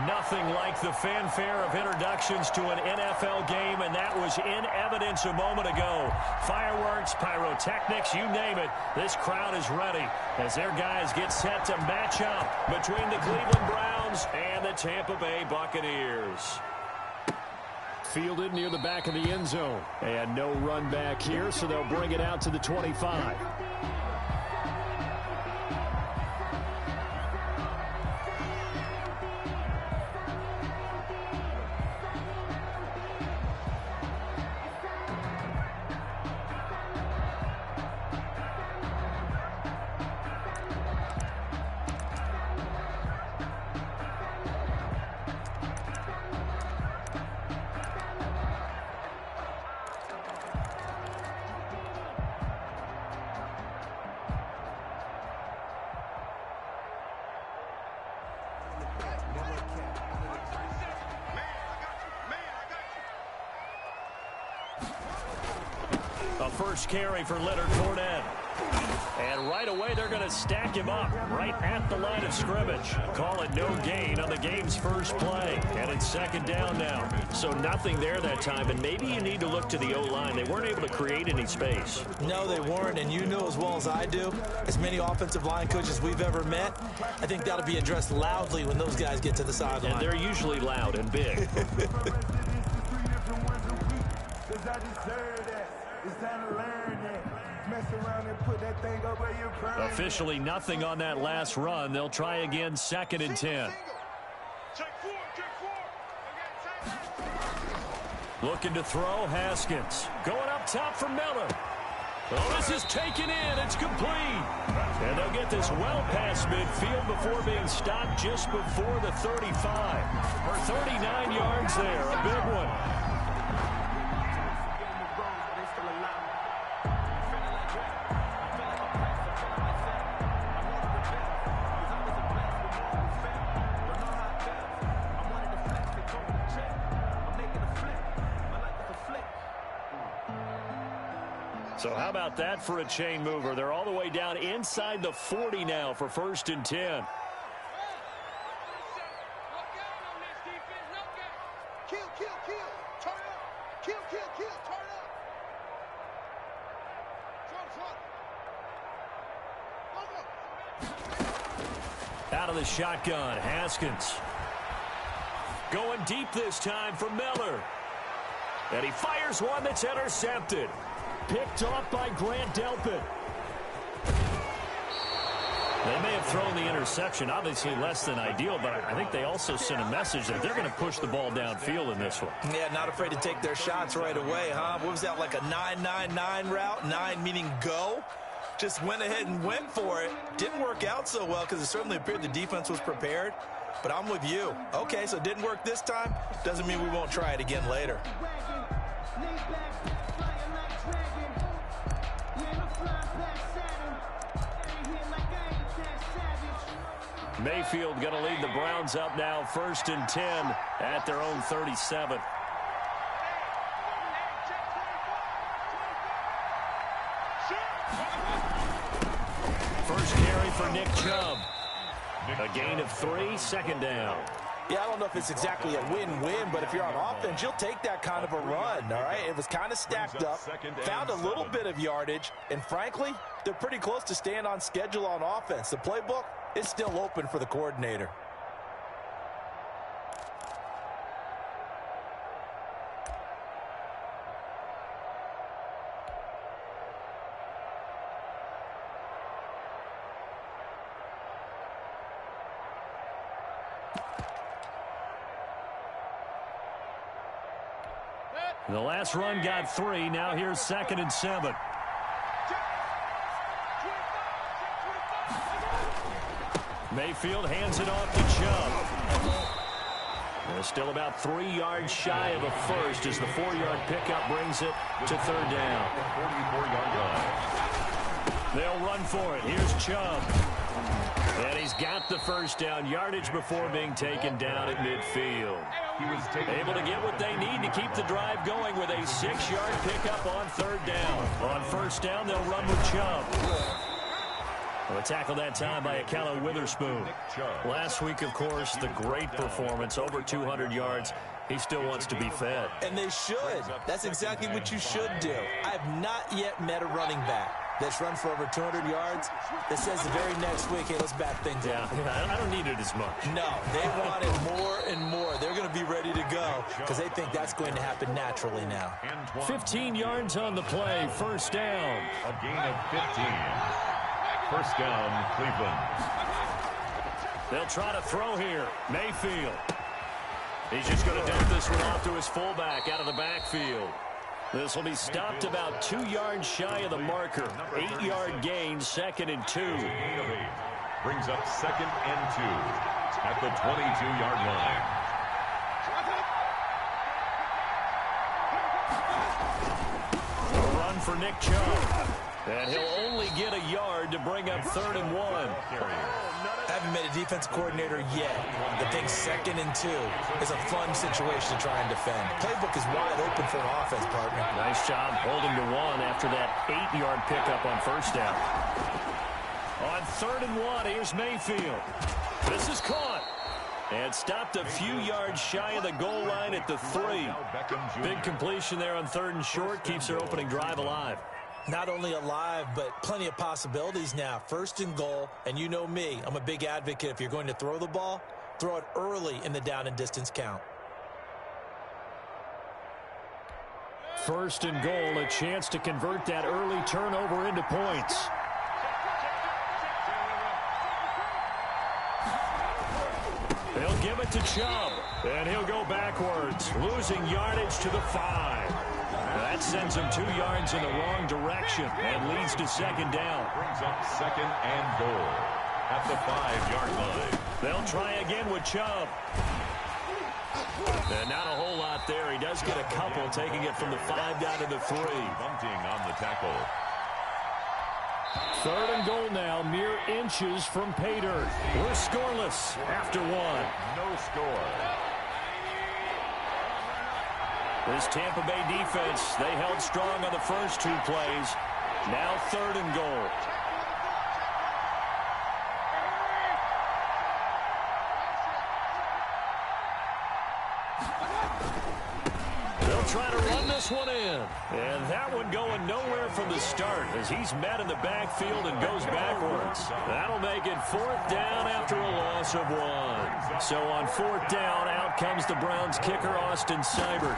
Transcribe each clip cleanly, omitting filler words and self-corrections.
Nothing like the fanfare of introductions to an NFL game, and that was in evidence a moment ago. Fireworks, pyrotechnics, you name it. This crowd is ready as their guys get set to match up between the Cleveland Browns and the Tampa Bay Buccaneers. Fielded near the back of the end zone. And no run back here, so they'll bring it out to the 25. A first carry for Leonard Fournette. And right away, they're going to stack him up right at the line of scrimmage. Call it no gain on the game's first play. And it's second down now. So nothing there that time. And maybe you need to look to the O-line. They weren't able to create any space. No, they weren't. And you know as well as I do, as many offensive line coaches we've ever met, I think that'll be addressed loudly when those guys get to the sideline. And they're usually loud and big. Officially nothing on that last run. They'll try again, second and 10. Looking to throw, Haskins. Going up top for Miller. Oh, this is taken in. It's complete. And they'll get this well past midfield before being stopped just before the 35. For 39 yards there, a big one. So how about that for a chain mover? They're all the way down inside the 40 now for first and 10. Out of the shotgun, Haskins. Going deep this time for Miller. And he fires one that's intercepted. Picked off by Grant Delpit. They may have thrown the interception, obviously less than ideal, but I think they also sent a message that they're going to push the ball downfield in this one. Yeah, not afraid to take their shots right away, huh? What was that, like a 9-9-9 route? 9 meaning go? Just went ahead and went for it. Didn't work out so well because it certainly appeared the defense was prepared. But I'm with you. Okay, so it didn't work this time. Doesn't mean we won't try it again later. Mayfield going to lead the Browns up now, first and 10 at their own 37. First carry for Nick Chubb. A gain of 3, second down. Yeah, I don't know if it's exactly a win-win, but if you're on offense, you'll take that kind of a run, all right? It was kind of stacked up, found a little bit of yardage, and frankly, they're pretty close to staying on schedule on offense. The playbook is still open for the coordinator. The last run got 3. Now here's second and 7. Mayfield hands it off to Chubb. They're still about 3 yards shy of a first as the 4-yard pickup brings it to third down. They'll run for it. Here's Chubb. And he's got the first down, yardage before being taken down at midfield. He was able to get what they need to keep the drive going with a 6-yard pickup on third down. On first down, they'll run with Chubb. Well, tackled that time by Akello Witherspoon. Last week, of course, the great performance, over 200 yards. He still wants to be fed. And they should. That's exactly what you should do. I have not yet met a running back that's run for over 200 yards that says the very next week, hey, let's back things up. Yeah, I don't need it as much. No, they want it more and more. They're going to be ready to go because they think that's going to happen naturally now. 15 yards on the play, first down. A gain of 15. First down, Cleveland. They'll try to throw here. Mayfield. He's just going to dump this one off to his fullback out of the backfield. This will be stopped about 2 yards shy of the marker. 8-yard gain, 2nd and 2. Brings up 2nd and 2 at the 22-yard line. A run for Nick Chubb. And he'll only get a yard to bring up 3rd and 1. Haven't met a defense coordinator yet that thinks 2nd and 2 is a fun situation to try and defend. Playbook is wide open for an offense, partner. Nice job holding to 1 after that 8-yard pickup on first down. On 3rd and 1, here's Mayfield. This is caught. And stopped a few yards shy of the goal line at the 3. Big completion there on 3rd and short. Keeps their opening drive alive. Not only alive, but plenty of possibilities now. 1st and goal, and you know me. I'm a big advocate. If you're going to throw the ball, throw it early in the down and distance count. 1st and goal, a chance to convert that early turnover into points. They'll give it to Chubb, and he'll go backwards, losing yardage to the 5. That sends him 2 yards in the wrong direction and leads to 2nd down. Brings up 2nd and goal at the 5-yard line. They'll try again with Chubb. And not a whole lot there. He does get a couple, taking it from the 5 down to the 3. Bunting on the tackle. 3rd and goal now, mere inches from pay dirt. We're scoreless after 1. No score. This Tampa Bay defense, they held strong on the first 2 plays. Now 3rd and goal. They'll try to run this one in. And that one going nowhere from the start as he's met in the backfield and goes backwards. That'll make it 4th down after a loss of 1. So on 4th down, out comes the Browns kicker, Austin Seibert.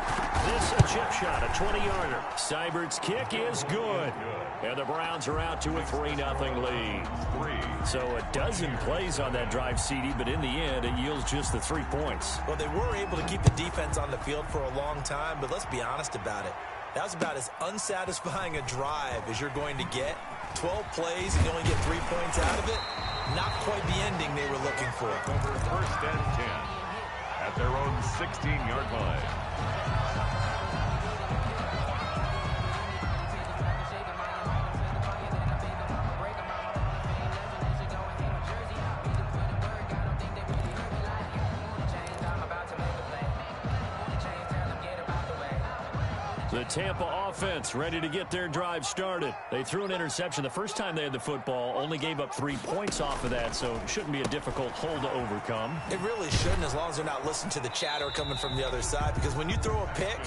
This a chip shot, a 20-yarder. Seibert's kick is good. And the Browns are out to a 3-0 lead. So a dozen plays on that drive, CD, but in the end, it yields just the 3 points. Well, they were able to keep the defense on the field for a long time, but let's be honest about it. That was about as unsatisfying a drive as you're going to get. 12 plays and you only get 3 points out of it. Not quite the ending they were looking for. Over 1st and 10 at their own 16-yard line. The Tampa offense ready to get their drive started. They threw an interception the first time they had the football, only gave up 3 points off of that, so it shouldn't be a difficult hole to overcome. It really shouldn't, as long as they're not listening to the chatter coming from the other side, because when you throw a pick,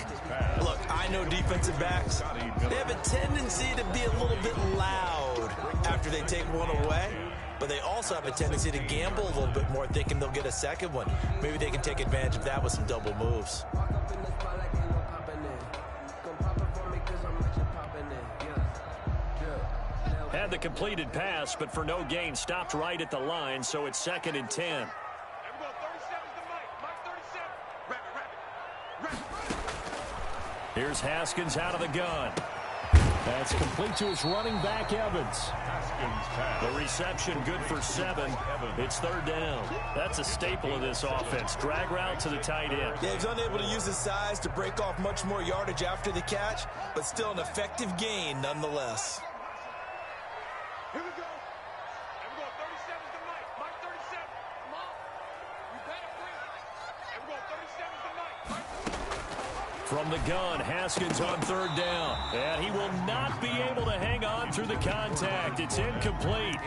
look, I know defensive backs, they have a tendency to be a little bit loud after they take one away, but they also have a tendency to gamble a little bit more, thinking they'll get a second one. Maybe they can take advantage of that with some double moves. Had the completed pass, but for no gain, stopped right at the line, so it's 2nd and 10. Here's Haskins out of the gun. That's complete to his running back, Evans. The reception good for 7. It's 3rd down. That's a staple of this offense. Drag route to the tight end. Yeah, he's unable to use his size to break off much more yardage after the catch, but still an effective gain nonetheless. Here we go. And we're going 37's the night. Mike 37. Come on. You better win. And we're going 37's the night. Mike. From the gun, Haskins on third down. And he will not be able to hang on through the contact. It's incomplete.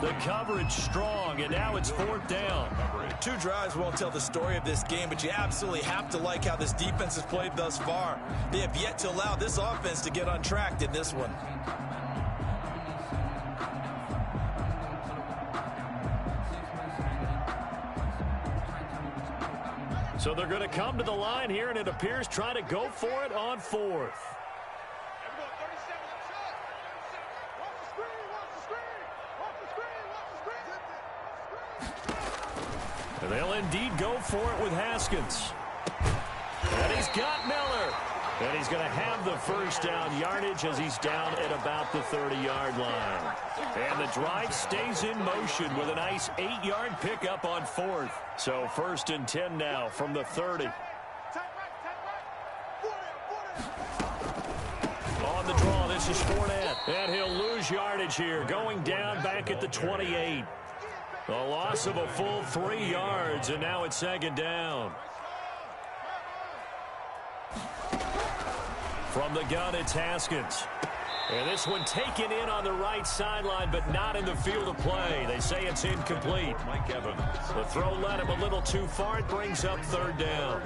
The coverage strong, and now it's fourth down. 2 drives won't tell the story of this game, but you absolutely have to like how this defense has played thus far. They have yet to allow this offense to get untracked in this one. So they're going to come to the line here, and it appears trying to go for it on fourth. And they'll indeed go for it with Haskins. And he's got Miller. And he's going to have the first down yardage as he's down at about the 30-yard line. And the drive stays in motion with a nice 8-yard pickup on fourth. So first and 10 now from the 30. On the draw, this is Fournette. And he'll lose yardage here, going down back at the 28. A loss of a full 3 yards, and now it's second down. From the gun, it's Haskins. And this one taken in on the right sideline, but not in the field of play. They say it's incomplete. Mike Evans. The throw led him a little too far. It brings up third down.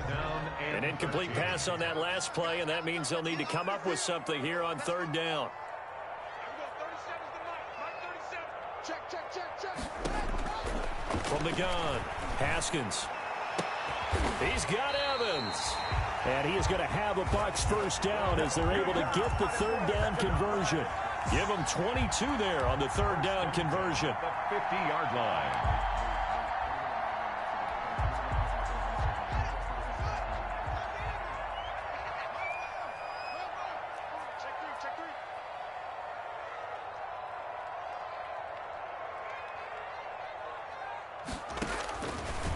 An incomplete pass on that last play, and that means they'll need to come up with something here on third down. From the gun, Haskins. He's got Evans. And he is going to have a Bucs first down as they're able to get the third down conversion. Give them 22 there on the third down conversion. The 50-yard line.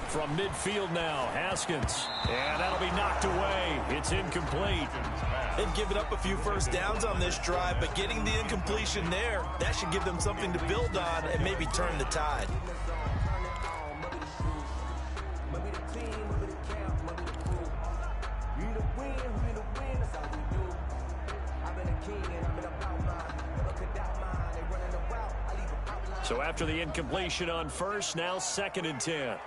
From midfield now, Haskins. And that'll be knocked away. It's incomplete. They've given up a few first downs on this drive, but getting the incompletion there, that should give them something to build on and maybe turn the tide. So after the incompletion on first, now second and 10.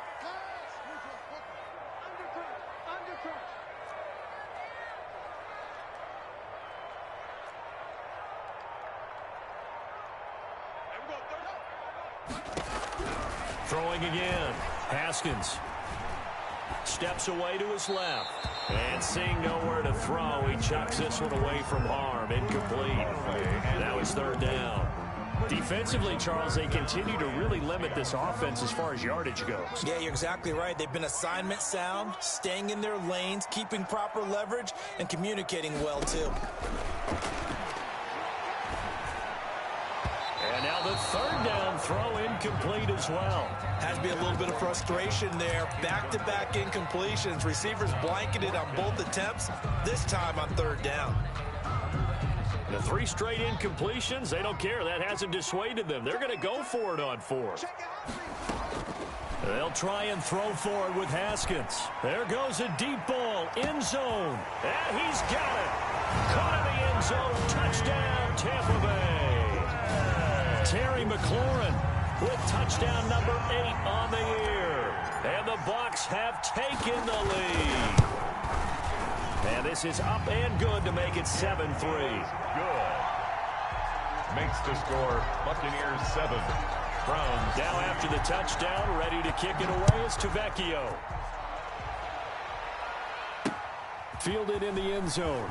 Throwing again. Haskins steps away to his left. And seeing nowhere to throw, he chucks this one away from harm. Incomplete. Now it's third down. Defensively, Charles, they continue to really limit this offense as far as yardage goes. Yeah, you're exactly right. They've been assignment sound, staying in their lanes, keeping proper leverage, and communicating well, too. And now the third down throw incomplete as well. Has to be a little bit of frustration there. Back-to-back incompletions. Receivers blanketed on both attempts, this time on third down. The 3 straight incompletions, they don't care. That hasn't dissuaded them. They're going to go for it on fourth. They'll try and throw for it with Haskins. There goes a deep ball, end zone. And he's got it. Caught in the end zone. Touchdown, Tampa Bay. Terry McLaurin with touchdown number 8 on the year. And the Bucs have taken the lead. And this is up and good to make it 7-3. Good. Makes the score Buccaneers 7. Browns. Now after the touchdown, ready to kick it away is Tavecchio. Fielded in the end zone.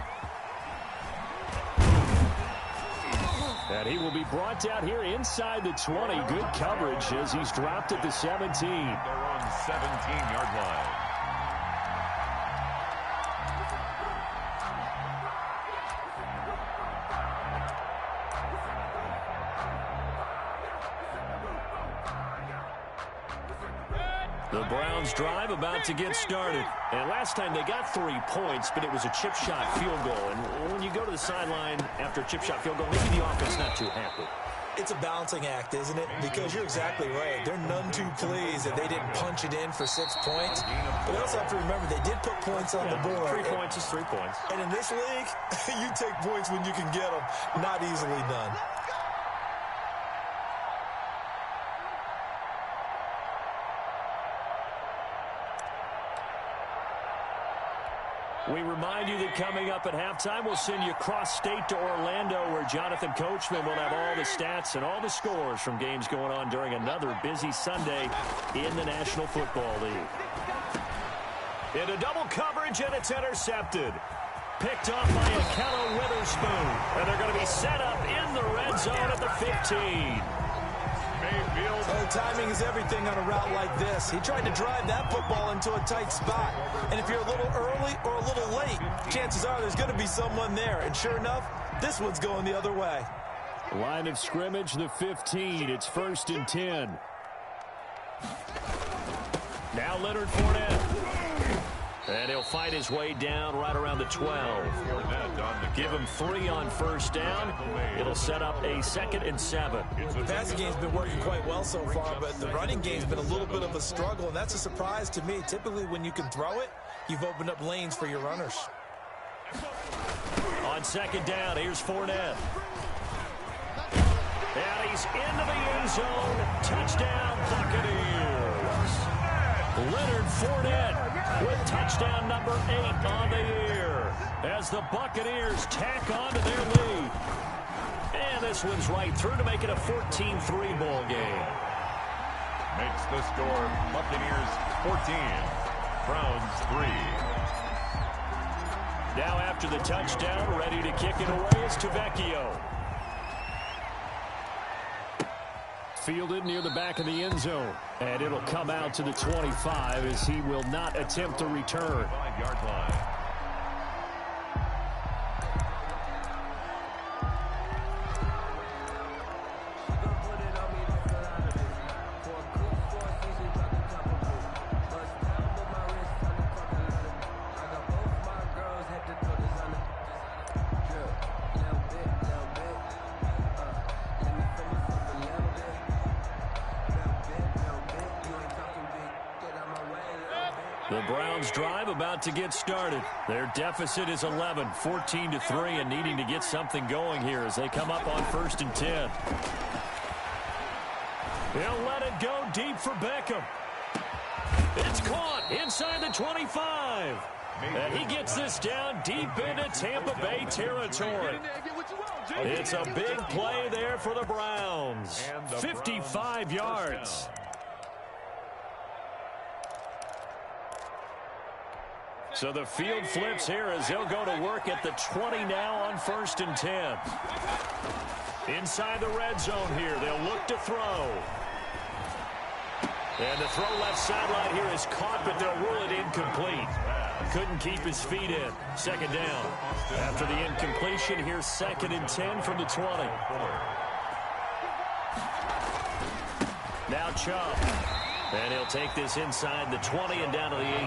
And he will be brought down here inside the 20. Good coverage as he's dropped at the 17. They're on 17-yard line. The Browns drive about to get started. And last time they got 3 points, but it was a chip shot field goal. And when you go to the sideline after a chip shot field goal, maybe the offense not too happy. It's a balancing act, isn't it? Because you're exactly right. They're none too pleased that they didn't punch it in for 6 points. But they also have to remember they did put points on the board. 3 points is 3 points. And in this league, you take points when you can get them. Not easily done. We remind you that coming up at halftime, we'll send you cross-state to Orlando, where Jonathan Coachman will have all the stats and all the scores from games going on during another busy Sunday in the National Football League. Into double coverage, and it's intercepted. Picked off by Akello Witherspoon. And they're going to be set up in the red zone at the 15. Oh, timing is everything on a route like this. He tried to drive that football into a tight spot. And if you're a little early or a little late, chances are there's going to be someone there. And sure enough, this one's going the other way. Line of scrimmage, the 15. It's 1st and 10. Now Leonard Fournette. And he'll fight his way down right around the 12. Give him 3 on 1st down. It'll set up a 2nd and 7. The passing game's been working quite well so far, but the running game's been a little bit of a struggle, and that's a surprise to me. Typically, when you can throw it, you've opened up lanes for your runners. On 2nd down, here's Fournette. And he's into the end zone. Touchdown, Buccaneers. Leonard Fournette with touchdown number 8 on the year as the Buccaneers tack on to their lead. And this one's right through to make it a 14-3 ball game. Makes the score Buccaneers 14, Browns 3. Now after the touchdown, ready to kick it away is Tavecchio. Fielded near the back of the end zone. And it'll come out to the 25 as he will not attempt to return. 5-yard line. The Browns drive about to get started. Their deficit is 11, 14-3, and needing to get something going here as they come up on 1st and 10. They'll let it go deep for Beckham. It's caught inside the 25. And he gets this down deep into Tampa Bay territory. It's a big play there for the Browns. 55 yards. So the field flips here as they'll go to work at the 20 now on 1st and 10. Inside the red zone here, they'll look to throw. And the throw left sideline here is caught, but they'll rule it incomplete. Couldn't keep his feet in. 2nd down. After the incompletion, here's 2nd and 10 from the 20. Now Chubb. And he'll take this inside the 20 and down to the 18.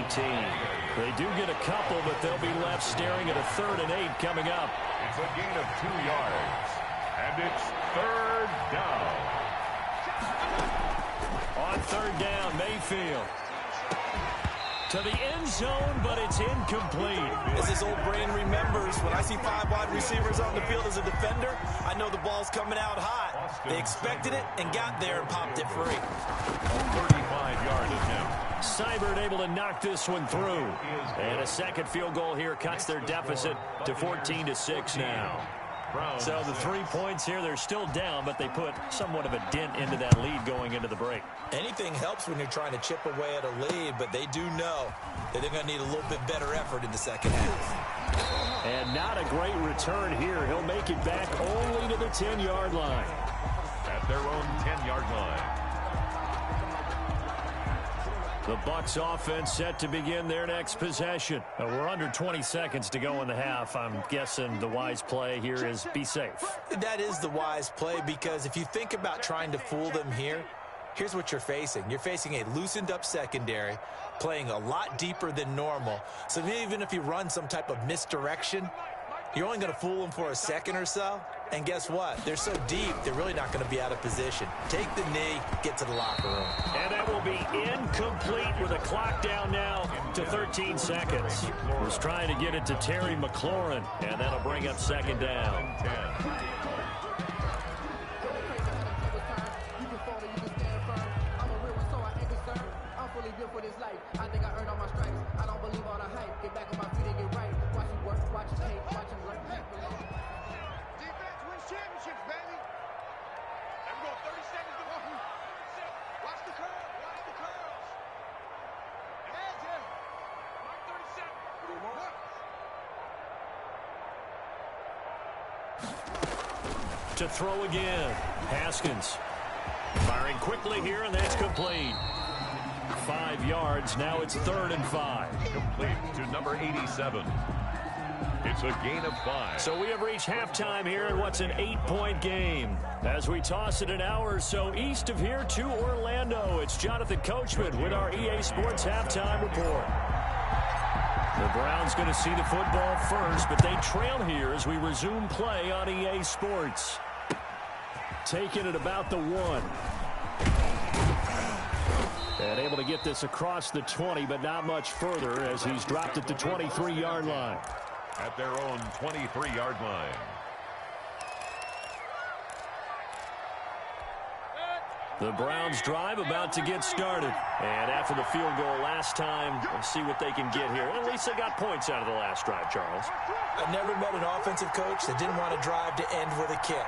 They do get a couple, but they'll be left staring at a 3rd and 8 coming up. It's a gain of 2 yards. And it's 3rd down. On 3rd down, Mayfield. To the end zone, but it's incomplete. As his old brain remembers, when I see 5 wide receivers on the field as a defender, I know the ball's coming out hot. They expected it and got there and popped it free. 35-yard attempt. Seibert able to knock this one through. And a 2nd field goal here cuts their deficit to 14-6 now. So the 3 points here, they're still down, but they put somewhat of a dent into that lead going into the break. Anything helps when you're trying to chip away at a lead, but they do know that they're going to need a little bit better effort in the 2nd half. And not a great return here. He'll make it back only to the 10-yard line. At their own 10-yard line. The Bucs offense set to begin their next possession. We're under 20 seconds to go in the half. I'm guessing the wise play here is be safe. That is the wise play, because if you think about trying to fool them here, here's what you're facing. You're facing a loosened up secondary, playing a lot deeper than normal. So even if you run some type of misdirection, You're only going to fool them for a second or so. And guess what? They're so deep, they're really not going to be out of position. Take the knee, get to the locker room. And that will be incomplete with a clock down now to 13 seconds. Was trying to get it to Terry McLaurin, and that'll bring up second down. I think I earned all my stripes. I don't believe all the hype. Get back on my feet and get right. Watch you work, watch you tape, watch you learn. Defense wins championships, baby. And we go 30 seconds to go. Watch the curl. Watch the curls. Heads in. Mark 30 seconds. To throw again. Haskins firing quickly here, and that's complete. 5 yards. Now it's 3rd and 5. Complete to number 87. It's a gain of 5. So we have reached halftime here in what's an 8-point game. As we toss it an hour or so east of here to Orlando, it's Jonathan Coachman with our EA Sports Halftime Report. The Browns going to see the football first, but they trail here as we resume play on EA Sports. Taking it about the 1. And able to get this across the 20, but not much further as he's dropped at the 23-yard line. At their own 23-yard line. The Browns drive about to get started. And after the field goal last time, we'll see what they can get here. At least they got points out of the last drive, Charles. I've never met an offensive coach that didn't want to drive to end with a kick.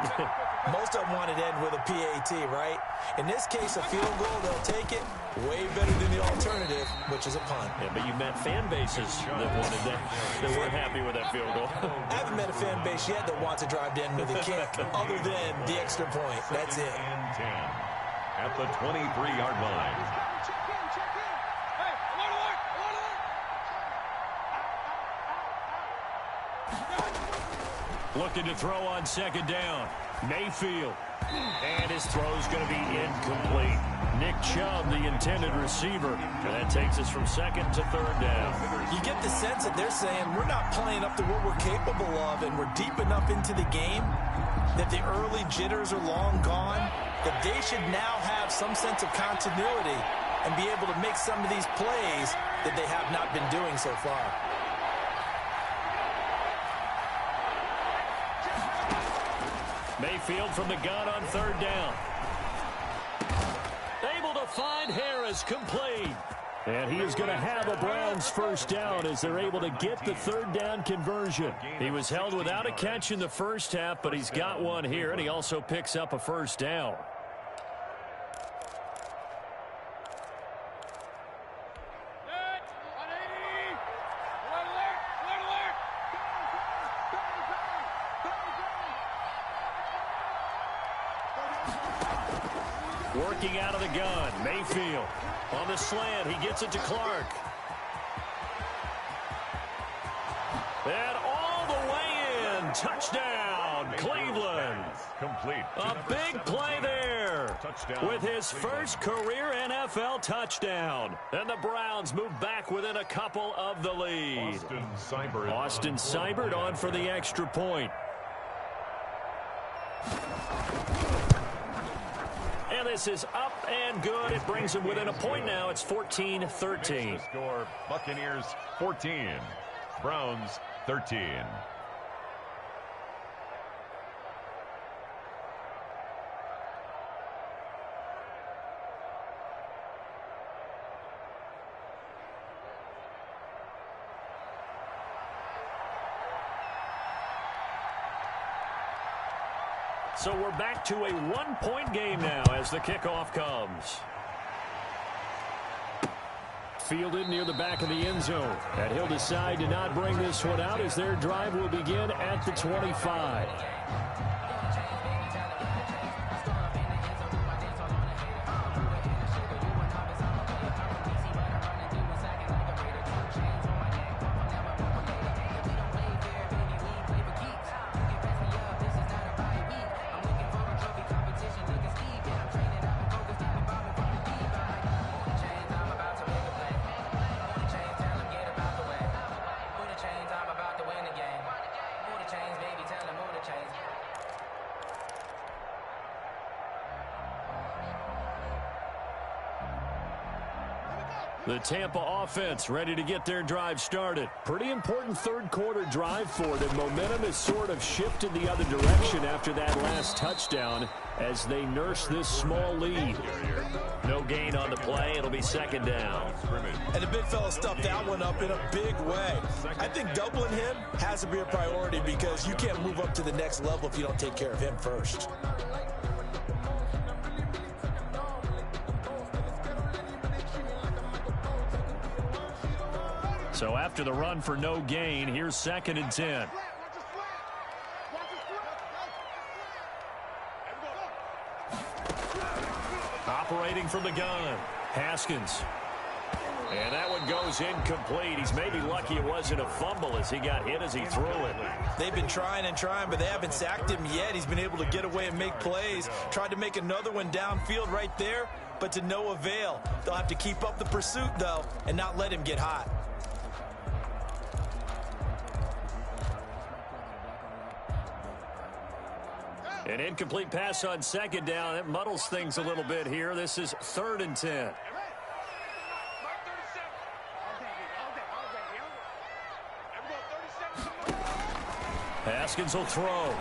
Most of them wanted to end with a PAT, right? In this case, a field goal, they'll take it. Way better than the alternative, which is a punt. Yeah, but you met fan bases that wanted that, that weren't happy with that field goal. I haven't met a fan base yet that wants to drive to end with a kick, other than the extra point. That's it. And 10 at the 23-yard line. Check in, check in. Hey, alert, alert. Looking to throw on second down. Mayfield. And his throw's going to be incomplete. Nick Chubb, the intended receiver. And that takes us from second to 3rd down. You get the sense that they're saying we're not playing up to what we're capable of, and we're deep enough into the game that the early jitters are long gone, that they should now have some sense of continuity and be able to make some of these plays that they have not been doing so far. Mayfield from the gun on 3rd down. Able to find Harris, complete. And he is going to have a Browns first down as they're able to get the 3rd down conversion. He was held without a catch in the first half, but he's got one here, and he also picks up a first down. Working out of the gun, Mayfield on the slant. He gets it to Clark. And all the way in. Touchdown, Cleveland. Complete. A big play there with his first career NFL touchdown. And the Browns move back within a couple of the lead. Austin Seibert on for the extra point. And this is up and good. It brings them within a point now. It's 14-13. Score, Buccaneers 14, Browns 13. So we're back to a 1-point game now as the kickoff comes. Fielded near the back of the end zone. And he'll decide to not bring this one out as their drive will begin at the 25. The Tampa offense ready to get their drive started. Pretty important third-quarter drive for them. Momentum has sort of shifted the other direction after that last touchdown as they nurse this small lead. No gain on the play. It'll be second down. And the big fella stuffed that one up in a big way. I think doubling him has to be a priority because you can't move up to the next level if you don't take care of him first. So after the run for no gain, here's second and 10. Operating from the gun, Haskins. And that one goes incomplete. He's maybe lucky it wasn't a fumble as he got hit as he threw it. They've been trying and trying, but they haven't sacked him yet. He's been able to get away and make plays. Tried to make another one downfield right there, but to no avail. They'll have to keep up the pursuit, though, and not let him get hot. An incomplete pass on second down. It muddles things a little bit here. This is third and 10. Haskins will throw.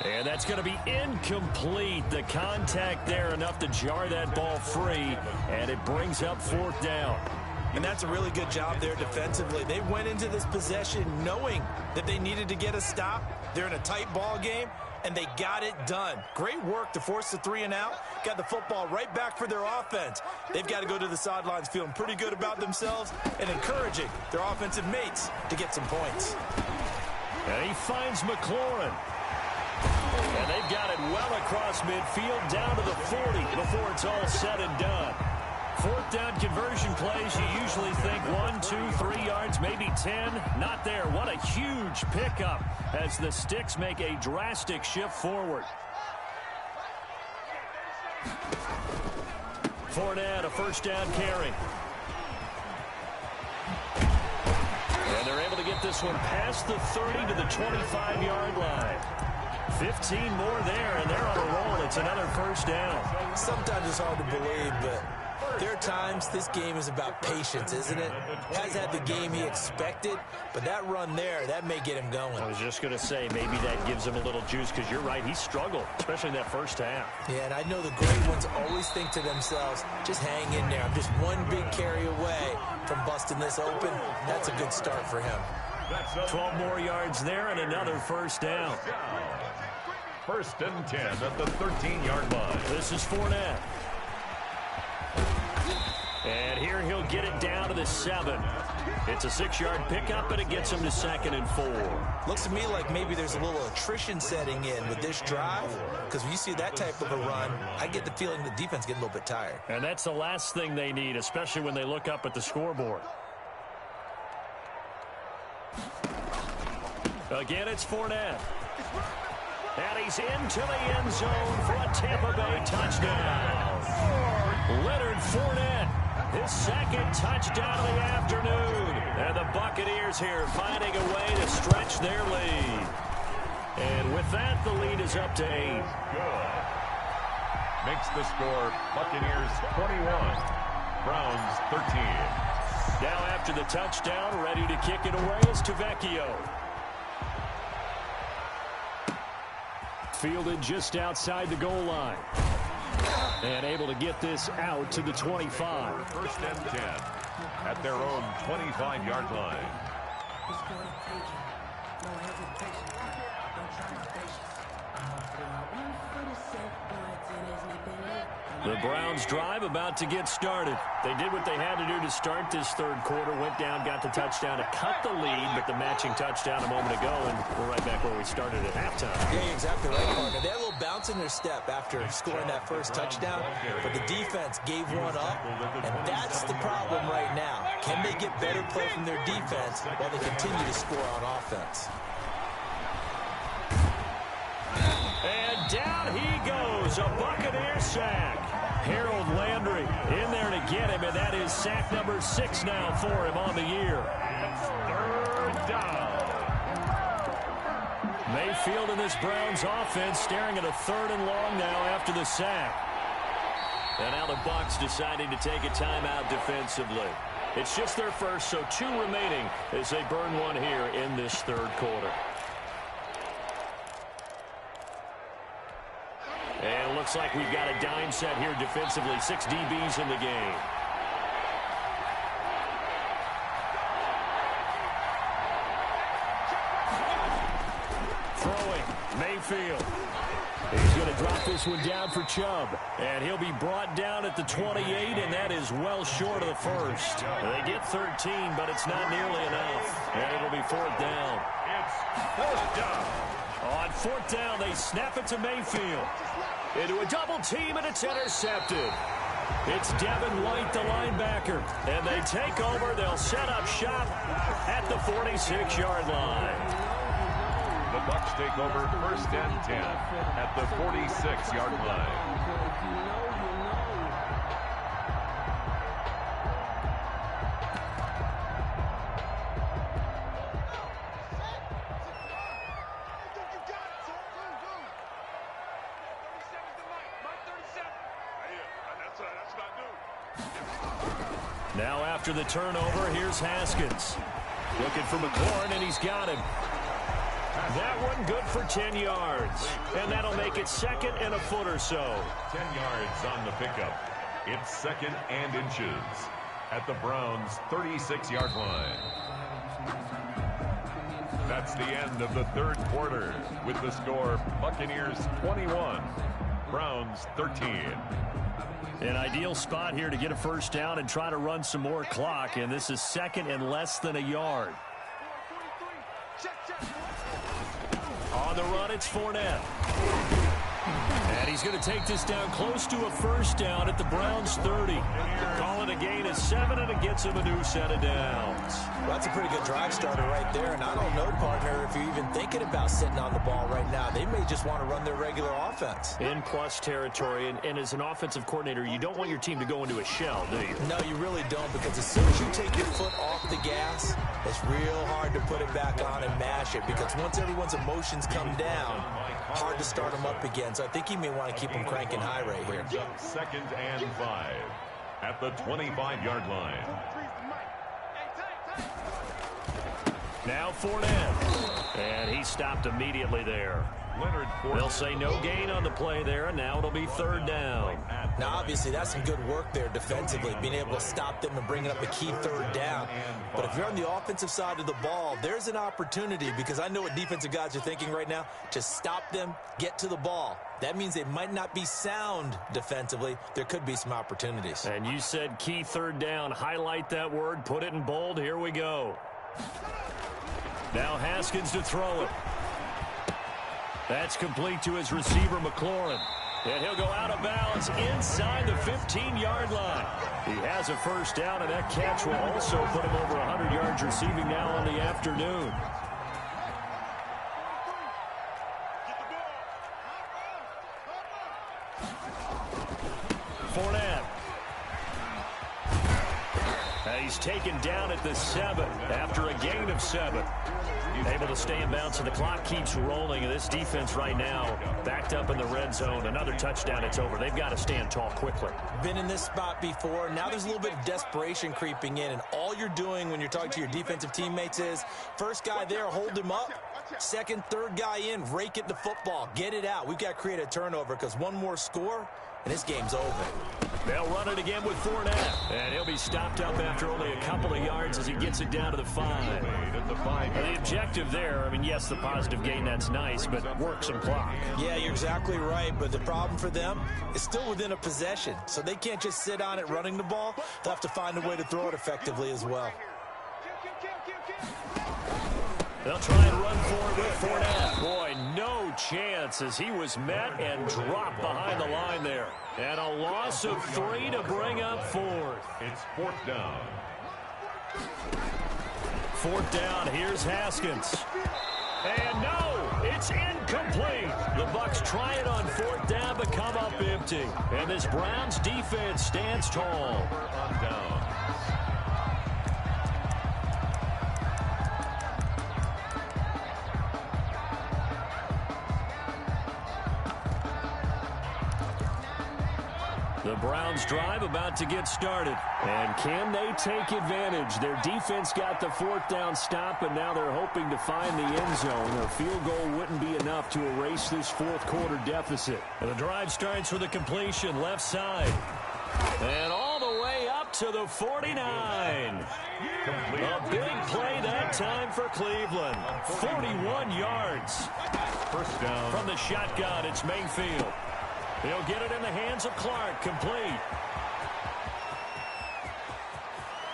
And that's going to be incomplete. The contact there enough to jar that ball free, and it brings up fourth down. And that's a really good job there defensively. They went into this possession knowing that they needed to get a stop. They're in a tight ball game, and they got it done. Great work to force the 3 and out. Got the football right back for their offense. They've got to go to the sidelines feeling pretty good about themselves and encouraging their offensive mates to get some points. And he finds McLaurin. And they've got it well across midfield down to the 40 before it's all said and done. Fourth down conversion plays, you usually think 1, 2, 3 yards, maybe 10. Not there. What a huge pickup as the Sticks make a drastic shift forward. Fournette, a first down carry. And they're able to get this one past the 30 to the 25-yard line. 15 more there, and they're on a roll. It's another first down. Sometimes it's hard to believe, but there are times this game is about patience, isn't it? Has had the game he expected, but that run there, that may get him going. I was just going to say, maybe that gives him a little juice, because you're right, he struggled, especially in that first half. Yeah, and I know the great ones always think to themselves, just hang in there. I'm just one big carry away from busting this open. That's a good start for him. 12 more yards there and another first down. First and 10 at the 13-yard line. This is Fournette. And here he'll get it down to the 7. It's a 6-yard pickup, and it gets him to second and 4. Looks to me like maybe there's a little attrition setting in with this drive, because when you see that type of a run, I get the feeling the defense getting a little bit tired. And that's the last thing they need, especially when they look up at the scoreboard. Again, it's Fournette. And he's into the end zone for a Tampa Bay touchdown. Leonard Fournette, his second touchdown of the afternoon. And the Buccaneers here finding a way to stretch their lead. And with that, the lead is up to 8. Good. Makes the score Buccaneers 21, Browns 13. Now after the touchdown, ready to kick it away is Tavecchio. Fielded just outside the goal line. And able to get this out to the 25. First and 10 at their own 25-yard line. The Browns drive about to get started. They did what they had to do to start this third quarter. Went down, got the touchdown to cut the lead, but the matching touchdown a moment ago, and we're right back where we started at halftime. Yeah, you're exactly right, partner. They had a little bounce in their step after scoring that first touchdown, but the defense gave one up, and that's the problem right now. Can they get better play from their defense while they continue to score on offense? And down he goes, a Buccaneer sack. Harold Landry in there to get him, and that is sack number 6 now for him on the year. Third down. Mayfield and this Browns offense staring at a 3rd and long now after the sack. And now the Bucs deciding to take a timeout defensively. It's just their first, so 2 remaining as they burn one here in this third quarter. And it looks like we've got a dime set here defensively. 6 DBs in the game. Throwing, Mayfield. He's going to drop this one down for Chubb. And he'll be brought down at the 28, and that is well short of the first. They get 13, but it's not nearly enough. And it'll be 4th down. It's 4th down. On 4th down, they snap it to Mayfield. Into a double team, and it's intercepted. It's Devin White, the linebacker. And they take over. They'll set up shop at the 46-yard line. The Bucs take over 1st and 10 at the 46-yard line. Now after the turnover, here's Haskins. Looking for McLaurin, and he's got him. That one good for 10 yards. And that'll make it 2nd and a foot or so. 10 yards on the pickup. It's 2nd and inches at the Browns' 36-yard line. That's the end of the third quarter with the score Buccaneers 21, Browns 13. An ideal spot here to get a first down and try to run some more clock. And this is 2nd and less than a yard. On the run, it's Fournette. And he's going to take this down close to a first down at the Browns' 30. Call it a gain of 7, and it gets him a new set of downs. Well, that's a pretty good drive starter right there. And I don't know, partner, if you're even thinking about sitting on the ball right now. They may just want to run their regular offense. In plus territory, and as an offensive coordinator, you don't want your team to go into a shell, do you? No, you really don't, because as soon as you take your foot off the gas, it's real hard to put it back on and mash it, because once everyone's emotions come down, hard to start them up again. So I think you may want to keep them cranking high right here. 2nd and 5 at the 25-yard line. Now Fournette. And he stopped immediately there. They'll say no gain on the play there, and now it'll be 3rd down. Now, obviously, that's some good work there defensively, being able to stop them and bringing up a key 3rd down. But if you're on the offensive side of the ball, there's an opportunity, because I know what defensive guys are thinking right now, to stop them, get to the ball. That means they might not be sound defensively. There could be some opportunities. And you said key 3rd down. Highlight that word. Put it in bold. Here we go. Now Haskins to throw it. That's complete to his receiver, McLaurin. And he'll go out of bounds inside the 15-yard line. He has a first down, and that catch will also put him over 100 yards receiving now on the afternoon. Fournette. He's taken down at the 7 after a gain of 7. Able to stay in bounds, and the clock keeps rolling. And this defense right now backed up in the red zone. Another touchdown, it's over. They've got to stand tall quickly. Been in this spot before. Now there's a little bit of desperation creeping in, and all you're doing when you're talking to your defensive teammates is first guy there, hold him up. Second, third guy in, rake it to football. Get it out. We've got to create a turnover, because one more score, and this game's over. They'll run it again with Fournette. And he'll be stopped up after only a couple of yards as he gets it down to the 5. The objective there, I mean, yes, the positive gain, that's nice, but work some clock. Yeah, you're exactly right, but the problem for them is still within a possession. So they can't just sit on it running the ball. They'll have to find a way to throw it effectively as well. They'll try and run for it with Fournette. Boy, no chance as he was met and dropped behind the line there. And a loss of 3 to bring up 4th. It's 4th down. 4th down, here's Haskins. And no, it's incomplete. The Bucs try it on 4th down but come up empty. And this Browns defense stands tall. On down. The Browns drive about to get started. And can they take advantage? Their defense got the fourth down stop, and now they're hoping to find the end zone. A field goal wouldn't be enough to erase this fourth quarter deficit. And the drive starts with a completion left side. And all the way up to the 49. A big play that time for Cleveland. 41 yards. First down. From the shotgun, it's Mayfield. He'll get it in the hands of Clark. Complete.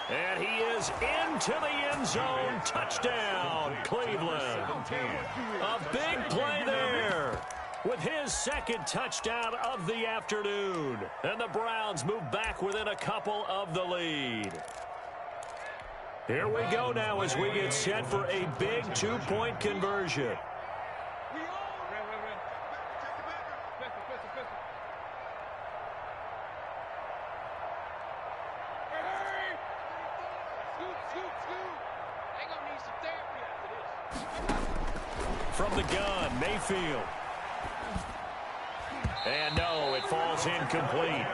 And he is into the end zone. Touchdown, Cleveland. A big play there with his second touchdown of the afternoon. And the Browns move back within a couple of the lead. Here we go now as we get set for a big two-point conversion. From the gun, Mayfield. And no, it falls incomplete.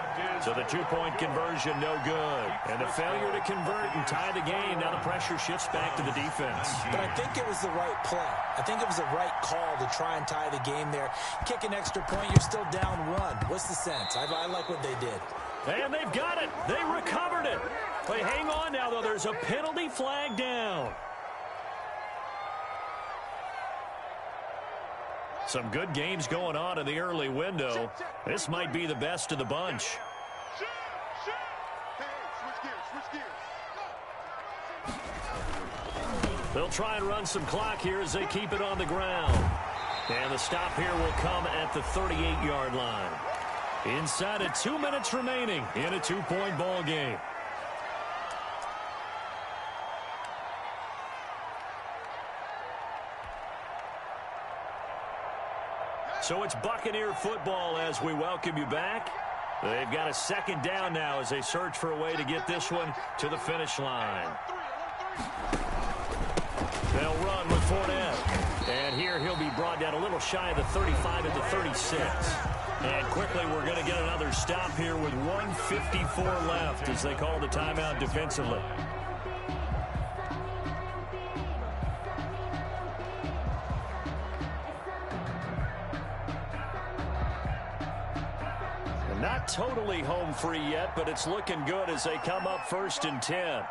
So the two-point conversion, no good. And a failure to convert and tie the game. Now the pressure shifts back to the defense. But I think it was the right play. I think it was the right call to try and tie the game there. Kick an extra point, you're still down one. What's the sense? I like what they did. And they've got it. They recovered it. But hang on now, though. There's a penalty flag down. Some good games going on in the early window. This might be the best of the bunch. They'll try and run some clock here as they keep it on the ground. And the stop here will come at the 38-yard line. Inside of 2 minutes remaining in a two-point ball game. So it's Buccaneer football as we welcome you back. They've got a second down now as they search for a way to get this one to the finish line. They'll run with Fournette. And here he'll be brought down a little shy of the 35 at the 36. And quickly we're going to get another stop here with 1:54 left as they call the timeout defensively. Not totally home free yet, but it's looking good as they come up 1st and 10.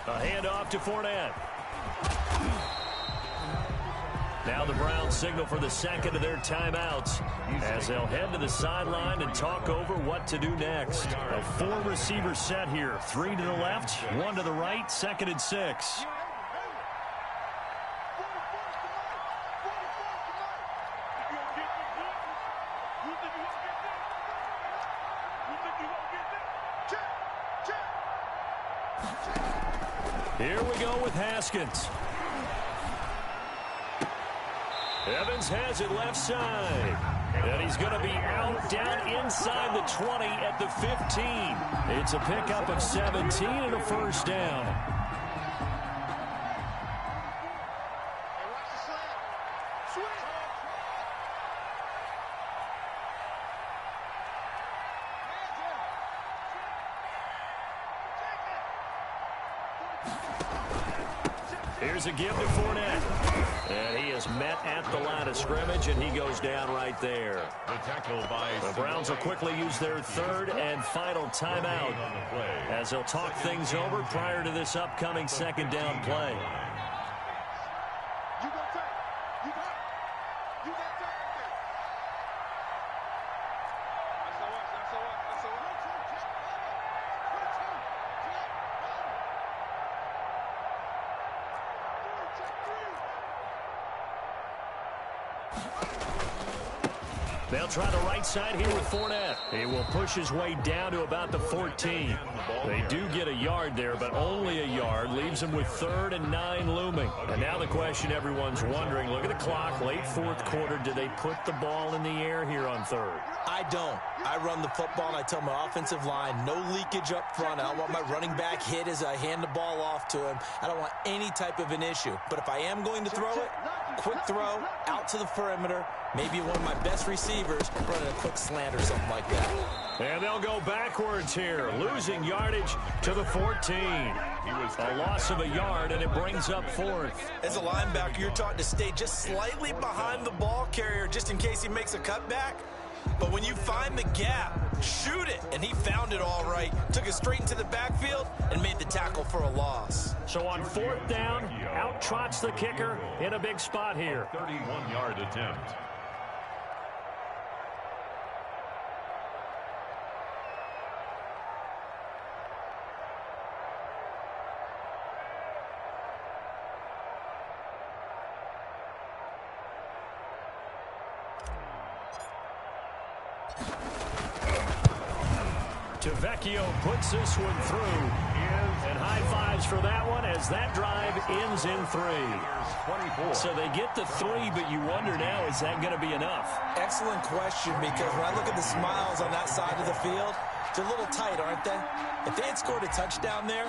A handoff to Fournette. Now the Browns signal for the second of their timeouts as they'll head to the sideline and talk over what to do next. A 4-receiver set here. 3 to the left, 1 to the right, 2nd and 6. Here we go with Haskins. Evans has it left side. And he's going to be out down inside the 20 at the 15. It's a pickup of 17 and a first down. Here's a give to Fournette. And he is met at the line of scrimmage, and he goes down right there. The Browns will quickly use their third and final timeout as they'll talk things over prior to this upcoming second down play. They'll try the right side here with Fournette. He will push his way down to about the 14. They do get a yard there, but only a yard. Leaves him with 3rd and 9 looming. And now the question everyone's wondering, look at the clock, late fourth quarter. Do they put the ball in the air here on 3rd? I don't. I run the football, and I tell my offensive line, no leakage up front. I don't want my running back hit as I hand the ball off to him. I don't want any type of an issue. But if I am going to throw it, quick throw out to the perimeter. Maybe one of my best receivers running a quick slant or something like that. And they'll go backwards here, losing yardage to the 14. A loss of a yard, and it brings up fourth. As a linebacker, you're taught to stay just slightly behind the ball carrier just in case he makes a cutback. But when you find the gap, shoot it. And he found it all right. Took it straight into the backfield and made the tackle for a loss. So on fourth down, out trots the kicker in a big spot here. 31-yard attempt. Vecchio puts this one through. And high fives for that one as that drive ends in 3. So they get the 3, but you wonder now, is that going to be enough? Excellent question, because when I look at the smiles on that side of the field, they're a little tight, aren't they? If they had scored a touchdown there,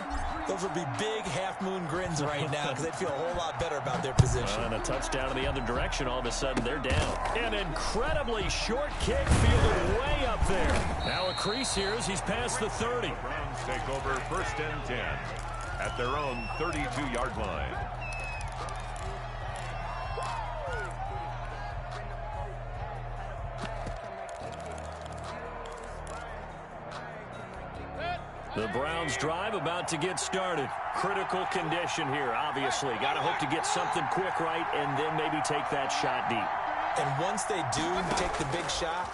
those would be big half-moon grins right now because they'd feel a whole lot better about their position. And a touchdown in the other direction, all of a sudden they're down. An incredibly short kick fielded way up there. Now a crease here as he's past the 30. The Browns take over 1st and 10 at their own 32-yard line. The Browns drive about to get started. Critical condition here, obviously. Got to hope to get something quick right and then maybe take that shot deep. And once they do take the big shot,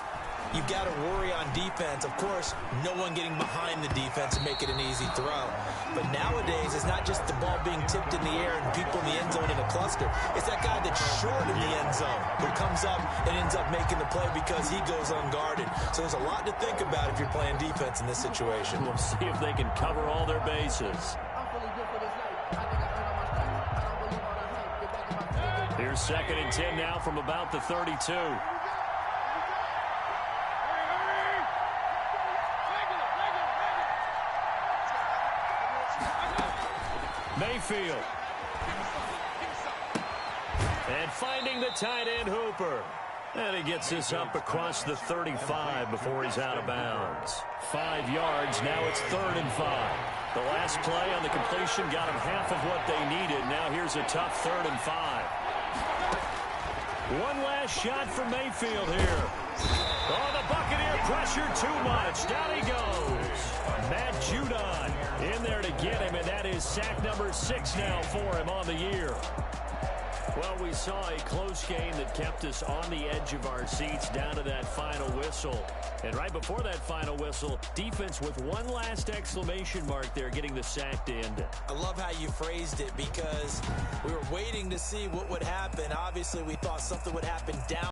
you've got to worry on defense. Of course, no one getting behind the defense and make it an easy throw. But nowadays, it's not just the ball being tipped in the air and people in the end zone in a cluster. It's that guy that's short in the end zone who comes up and ends up making the play because he goes unguarded. So there's a lot to think about if you're playing defense in this situation. We'll see if they can cover all their bases. Here's 2nd and 10 now from about the 32. Mayfield. And finding the tight end Hooper. And he gets this up across the 35 before he's out of bounds. 5 yards, now it's 3rd and 5. The last play on the completion got him half of what they needed. Now here's a tough 3rd and 5. One last shot for Mayfield here. Oh, the Buccaneer pressure too much. Down he goes. Matt Judon in there to get him, and that is sack number 6 now for him on the year. Well, we saw a close game that kept us on the edge of our seats down to that final whistle. And right before that final whistle, defense with one last exclamation mark there, getting the sack to end it. I love how you phrased it because we were waiting to see what would happen. Obviously, we thought something would happen down